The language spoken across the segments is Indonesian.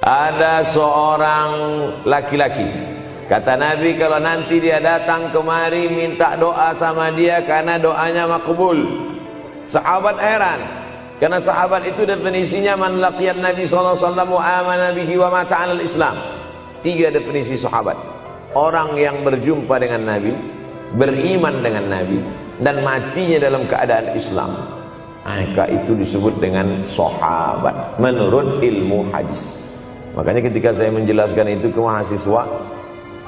Ada seorang laki-laki, kata Nabi, kalau nanti dia datang kemari minta doa sama dia karena doanya makbul. Sahabat heran, karena sahabat itu definisinya man laqiyan Nabi sallallahu alaihi wasallam wa amana bihi wa mata 'alal Islam. 3 definisi sahabat: orang yang berjumpa dengan Nabi, beriman dengan Nabi, dan matinya dalam keadaan Islam. Maka itu disebut dengan sahabat menurut ilmu hadis. Makanya ketika saya menjelaskan itu ke mahasiswa,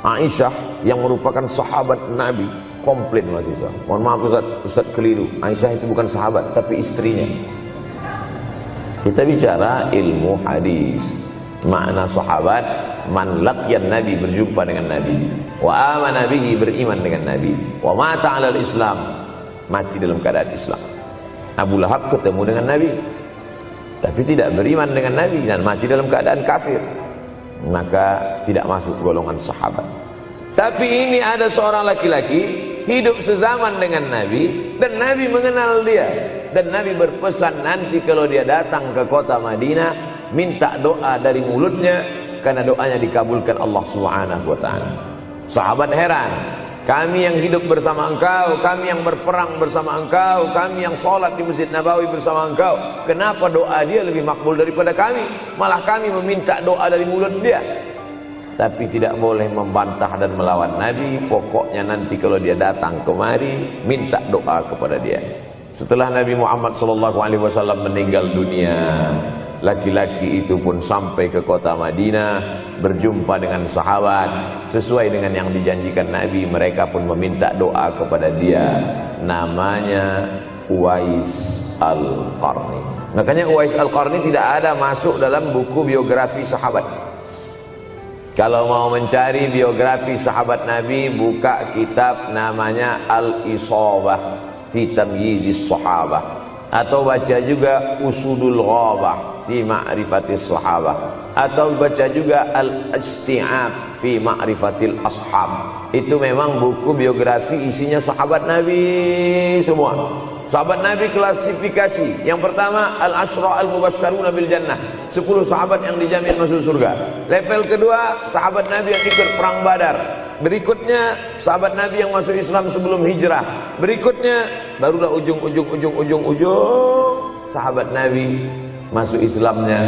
Aisyah yang merupakan sahabat Nabi, komplain mahasiswa, mohon maaf Ustaz keliru, Aisyah itu bukan sahabat tapi istrinya. Kita bicara ilmu hadis. Makna sahabat, man laqiyan Nabi, berjumpa dengan Nabi, wa amana bihi, beriman dengan Nabi, wa mata 'alal Islam, mati dalam keadaan Islam. Abu Lahab ketemu dengan Nabi tapi tidak beriman dengan Nabi dan mati dalam keadaan kafir, maka tidak masuk golongan sahabat. Tapi ini ada seorang laki-laki hidup sezaman dengan Nabi dan Nabi mengenal dia, dan Nabi berpesan nanti kalau dia datang ke kota Madinah minta doa dari mulutnya karena doanya dikabulkan Allah Subhanahu wa taala. Sahabat heran, kami yang hidup bersama engkau, kami yang berperang bersama engkau, kami yang sholat di Masjid Nabawi bersama engkau, kenapa doa dia lebih makbul daripada kami? Malah kami meminta doa dari mulut dia. Tapi tidak boleh membantah dan melawan Nabi. Pokoknya nanti kalau dia datang kemari minta doa kepada dia. Setelah Nabi Muhammad SAW meninggal dunia, laki-laki itu pun sampai ke kota Madinah, berjumpa dengan sahabat. Sesuai dengan yang dijanjikan Nabi, mereka pun meminta doa kepada dia. Namanya Uwais Al-Qarni. Makanya Uwais Al-Qarni tidak ada masuk dalam buku biografi sahabat. Kalau mau mencari biografi sahabat Nabi, buka kitab namanya Al-Isabah fi Tamyizis Sahabah, atau baca juga Usudul Ghabah fi Ma'rifatis Sahabah, atau baca juga Al-Isti'ab fi Ma'rifatil Ashab. Itu memang buku biografi isinya sahabat Nabi semua. Sahabat Nabi klasifikasi. Yang pertama, Al-Ashra Al-Mubasysyaruna bil Jannah, 10 sahabat yang dijamin masuk surga. Level kedua, sahabat Nabi yang ikut perang Badar. Berikutnya, sahabat Nabi yang masuk Islam sebelum hijrah. Berikutnya, barulah ujung sahabat Nabi masuk Islamnya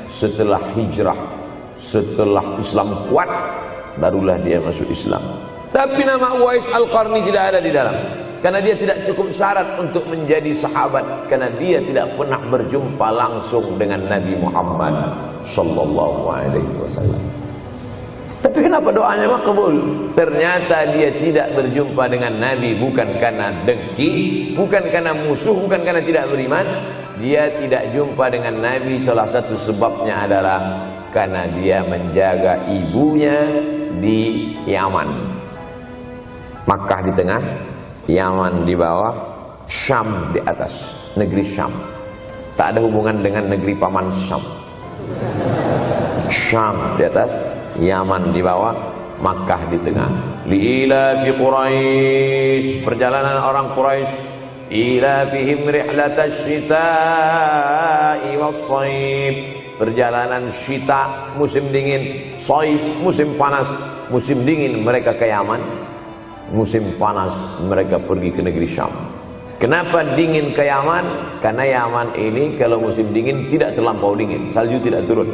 setelah hijrah, setelah Islam kuat, barulah dia masuk Islam. Tapi nama Uwais Al-Qarni tidak ada di dalam, karena dia tidak cukup syarat untuk menjadi sahabat, karena dia tidak pernah berjumpa langsung dengan Nabi Muhammad sallallahu alaihi wasallam. Tapi kenapa doanya makbul? Ternyata dia tidak berjumpa dengan Nabi bukan karena dengki, bukan karena musuh, bukan karena tidak beriman. Dia tidak jumpa dengan Nabi, salah satu sebabnya adalah karena dia menjaga ibunya di Yaman. Makkah di tengah, Yaman di bawah, Syam di atas, negeri Syam. Tak ada hubungan dengan negeri paman Syam. Syam di atas, Yaman di bawah, Makkah di tengah. Liila fi Quraisy, perjalanan orang Quraisy. Ila fihim rihlatash shita'i was-shaib, perjalanan syita musim dingin, shaif musim panas. Musim dingin mereka ke Yaman, musim panas mereka pergi ke negeri Syam. Kenapa dingin ke Yaman? Karena Yaman ini kalau musim dingin tidak terlampau dingin, salju tidak turun.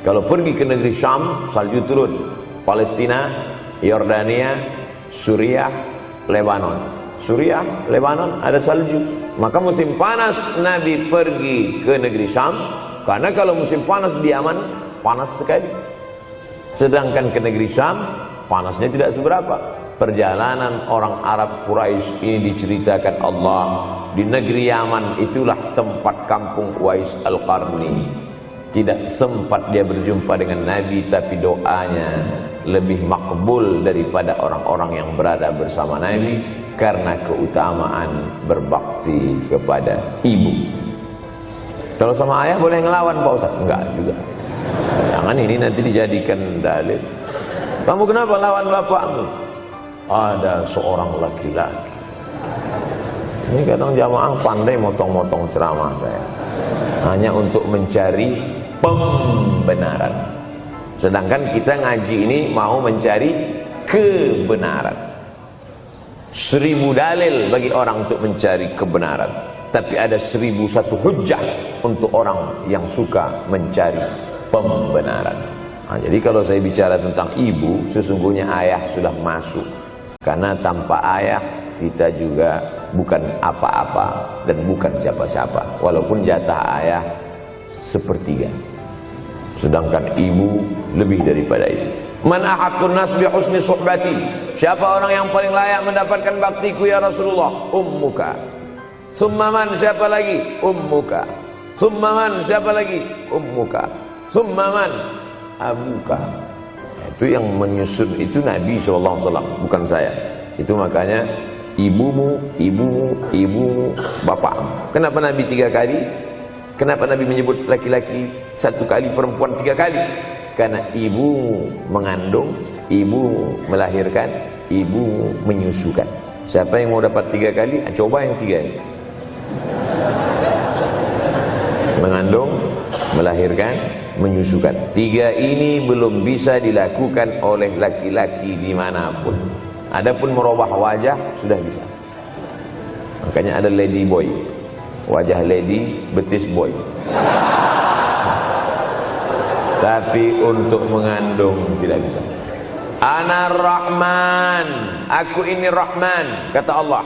Kalau pergi ke negeri Syam, salju turun. Palestina, Yordania, Suriah, Lebanon. Suriah, Lebanon ada salju. Maka musim panas Nabi pergi ke negeri Syam, karena kalau musim panas di Yaman panas sekali. Sedangkan ke negeri Syam panasnya tidak seberapa. Perjalanan orang Arab Quraisy ini diceritakan Allah, di negeri Yaman itulah tempat kampung Uwais Al-Qarni. Tidak sempat dia berjumpa dengan Nabi, tapi doanya lebih makbul daripada orang-orang yang berada bersama Nabi, karena keutamaan berbakti kepada ibu. Kalau sama ayah boleh ngelawan Pak Ustaz? Enggak juga. Jangan ini nanti dijadikan dalil. Kamu kenapa lawan bapakmu? Ada seorang laki-laki. Ini kadang jamaah pandai motong-motong ceramah saya, hanya untuk mencari pembenaran. Sedangkan kita ngaji ini mau mencari kebenaran. 1000 dalil bagi orang untuk mencari kebenaran, tapi ada 1001 hujjah untuk orang yang suka mencari pembenaran. Nah, jadi kalau saya bicara tentang ibu, sesungguhnya ayah sudah masuk. Karena tanpa ayah kita juga bukan apa-apa dan bukan siapa-siapa. Walaupun jatah ayah sepertiga, sedangkan ibu lebih daripada itu. Man ahaqqun nas bi husni suhbati. Siapa orang yang paling layak mendapatkan baktiku ya Rasulullah? Ummuka. Summa man, siapa lagi? Ummuka. Summa man, siapa lagi? Ummuka. Summa man, abuka. Itu yang menyusun itu Nabi SAW, bukan saya. Itu makanya ibumu, ibumu, ibumu, bapakmu. Kenapa Nabi 3 kali? Kenapa Nabi menyebut laki-laki 1 kali, perempuan 3 kali? Karena ibu mengandung, ibu melahirkan, ibu menyusukan. Siapa yang mau dapat 3 kali? Coba yang 3 ini. Mengandung, melahirkan, menyusukan. 3 ini belum bisa dilakukan oleh laki-laki dimanapun. Adapun merubah wajah sudah bisa. Makanya ada lady boy, wajah lady, betis boy. Tapi untuk mengandung tidak bisa. Ana Rahman, aku ini Rahman, kata Allah.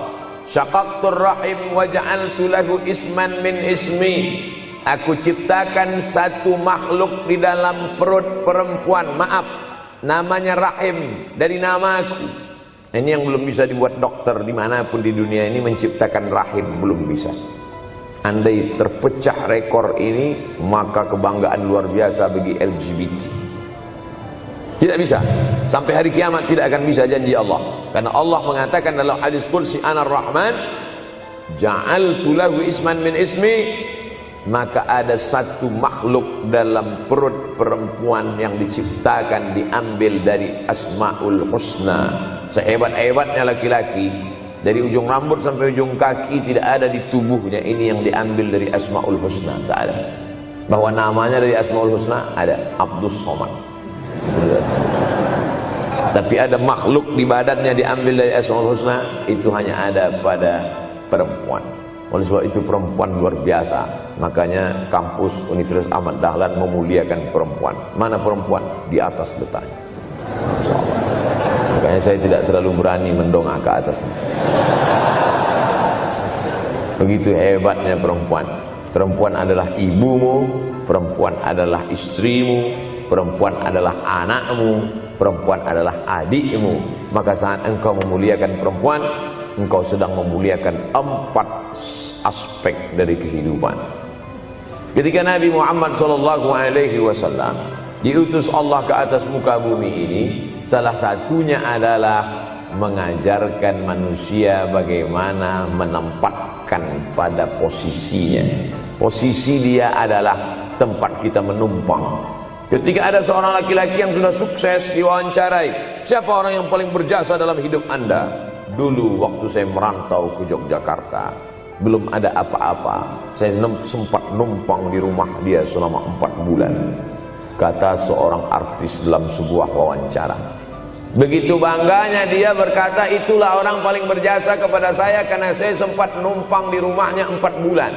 Syaqaqtur rahim wa ja'altu lahu isman min ismi. Aku ciptakan satu makhluk di dalam perut perempuan, maaf, namanya rahim, dari namaku. Ini yang belum bisa dibuat dokter dimanapun di dunia ini, menciptakan rahim, belum bisa. Andai terpecah rekor ini, maka kebanggaan luar biasa bagi LGBT. Tidak bisa, sampai hari kiamat tidak akan bisa, janji Allah. Karena Allah mengatakan dalam hadis qudsi, Ana Rahman ja'altu lahu isman min ismi. Maka ada satu makhluk dalam perut perempuan yang diciptakan, diambil dari Asmaul Husna. Sehebat-hebatnya laki-laki, dari ujung rambut sampai ujung kaki tidak ada di tubuhnya ini yang diambil dari Asmaul Husna, tak ada. Bahwa namanya dari Asmaul Husna ada, Abdus Somad. Tapi ada makhluk di badannya diambil dari Asmaul Husna, itu hanya ada pada perempuan. Oleh sebab itu perempuan luar biasa. Makanya kampus Universitas Ahmad Dahlan memuliakan perempuan. Mana perempuan? Di atas letaknya. Makanya saya tidak terlalu berani mendongak ke atas. Begitu hebatnya perempuan. Perempuan adalah ibumu, perempuan adalah istrimu, perempuan adalah anakmu, perempuan adalah adikmu. Maka saat engkau memuliakan perempuan, engkau sedang memuliakan 4 aspek dari kehidupan. Ketika Nabi Muhammad SAW diutus Allah ke atas muka bumi ini, salah satunya adalah mengajarkan manusia bagaimana menempatkan pada posisinya. Posisi dia adalah tempat kita menumpang. Ketika ada seorang laki-laki yang sudah sukses diwawancarai, siapa orang yang paling berjasa dalam hidup Anda? Dulu waktu saya merantau ke Yogyakarta, belum ada apa-apa, saya sempat numpang di rumah dia selama 4 bulan, kata seorang artis dalam sebuah wawancara. Begitu bangganya dia berkata, itulah orang paling berjasa kepada saya karena saya sempat numpang di rumahnya 4 bulan.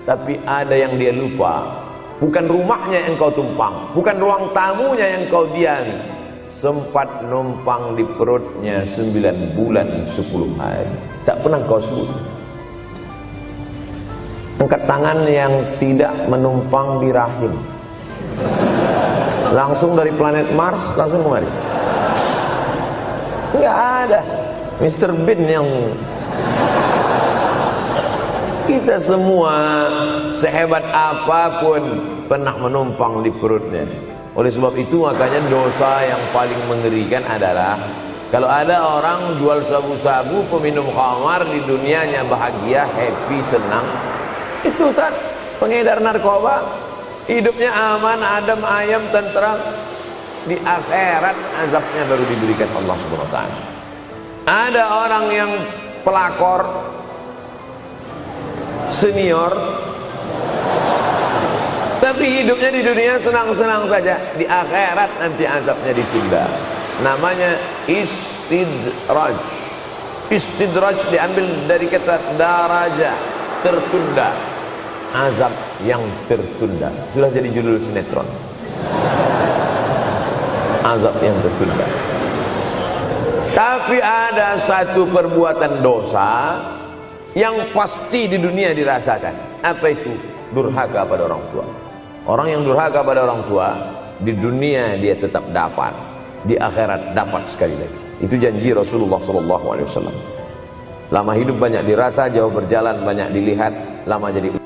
Tapi ada yang dia lupa, bukan rumahnya yang kau tumpang, bukan ruang tamunya yang kau diami, sempat numpang di perutnya 9 bulan 10 hari. Tak pernah kau sebut. Angkat tangan yang tidak menumpang di rahim, langsung dari planet Mars langsung kemari. Enggak ada. Mr. Bean yang kita semua sehebat apapun pernah menumpang di perutnya. Oleh sebab itu makanya dosa yang paling mengerikan adalah kalau ada orang jual sabu-sabu, peminum khamar, di dunianya bahagia, happy, senang. Itu Ustaz, pengedar narkoba, hidupnya aman, adem, ayam, tentram. Di akhirat azabnya baru diberikan Allah Subhanahu wa taala. Ada orang yang pelakor senior Tapi hidupnya di dunia senang-senang saja, di akhirat nanti azabnya ditunda. Namanya istidraj. Istidraj diambil dari kata daraja, tertunda. Azab yang tertunda. Sudah jadi judul sinetron. Azab yang tertunda. Tapi ada satu perbuatan dosa yang pasti di dunia dirasakan. Apa itu? Durhaka pada orang tua. Orang yang durhaka pada orang tua, di dunia dia tetap dapat, di akhirat dapat sekali lagi. Itu janji Rasulullah SAW. Lama hidup banyak dirasa, jauh berjalan banyak dilihat, lama jadi